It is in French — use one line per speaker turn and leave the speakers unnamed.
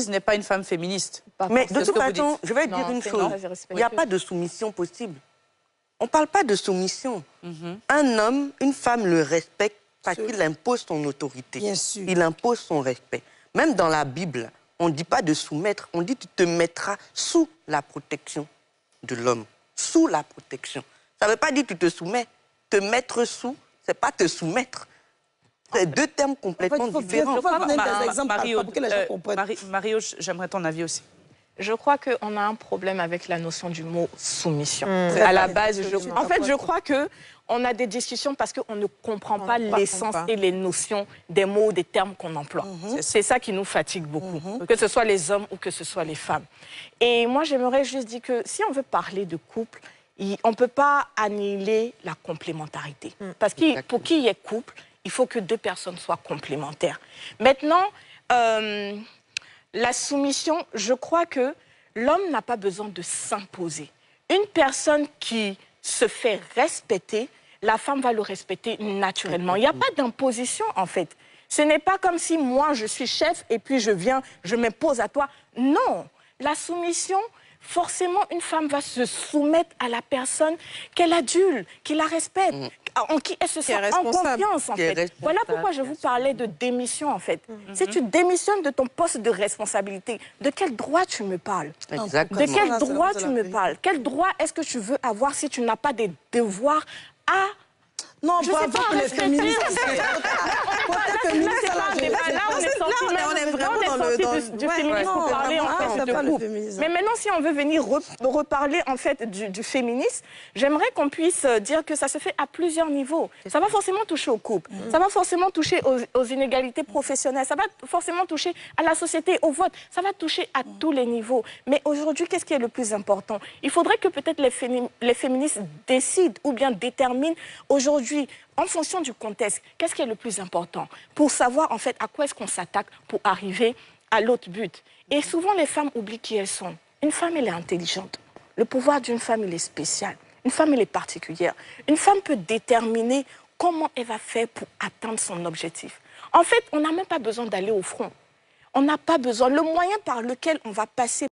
n'est pas une femme féministe.
Mais de toute façon, je vais dire une chose. Il n'y a pas de soumission possible. On ne parle pas de soumission. Un homme, une femme le respecte parce qu'il impose son autorité.
Bien sûr.
Il impose son respect. Même dans la Bible, on ne dit pas de soumettre, on dit tu te mettras sous la protection de l'homme. Sous la protection. Ça ne veut pas dire tu te soumets. Te mettre sous, ce n'est pas te soumettre. C'est deux termes complètement différents.
Mario, j'aimerais ton avis aussi.
Je crois qu'on a un problème avec la notion du mot soumission. À la base, en fait, je crois qu'on a des discussions parce qu'on ne comprend pas l'essence et les notions des mots, des termes qu'on emploie. C'est ça qui nous fatigue beaucoup, que ce soit les hommes ou que ce soit les femmes. Et moi, j'aimerais juste dire que si on veut parler de couple, on ne peut pas annihiler la complémentarité. Parce que pour qu'il y ait couple, il faut que deux personnes soient complémentaires. Maintenant, la soumission, je crois que l'homme n'a pas besoin de s'imposer. Une personne qui se fait respecter, la femme va le respecter naturellement. Il n'y a pas d'imposition, en fait. Ce n'est pas comme si moi, je suis chef et puis je viens, je m'impose à toi. Non, la soumission, forcément, une femme va se soumettre à la personne qu'elle adulte, qui la respecte, en qui elle se sent en confiance, en fait. Voilà pourquoi je vous parlais de démission, en fait. Si tu démissionnes de ton poste de responsabilité, de quel droit tu me parles?
Exactement.
De quel droit tu me parles? Quel droit est-ce que tu veux avoir si tu n'as pas des devoirs à...
Non,
je sais pas,
les féministes.
on est vraiment du féminisme pour parler en fait de couple. Mais maintenant, si on veut venir reparler en fait du féminisme, j'aimerais qu'on puisse dire que ça se fait à plusieurs niveaux. Ça va forcément toucher au couple, ça va forcément toucher aux inégalités professionnelles, ça va forcément toucher à la société, au vote, ça va toucher à tous les niveaux. Mais aujourd'hui, qu'est-ce qui est le plus important? Il faudrait que peut-être les féministes décident ou bien déterminent aujourd'hui, en fonction du contexte, qu'est-ce qui est le plus important pour savoir en fait à quoi est-ce qu'on s'attaque pour arriver à l'autre but. Et souvent les femmes oublient qui elles sont. Une femme, elle est intelligente. Le pouvoir d'une femme, il est spécial. Une femme, elle est particulière. Une femme peut déterminer comment elle va faire pour atteindre son objectif. En fait, on n'a même pas besoin d'aller au front. On n'a pas besoin. Le moyen par lequel on va passer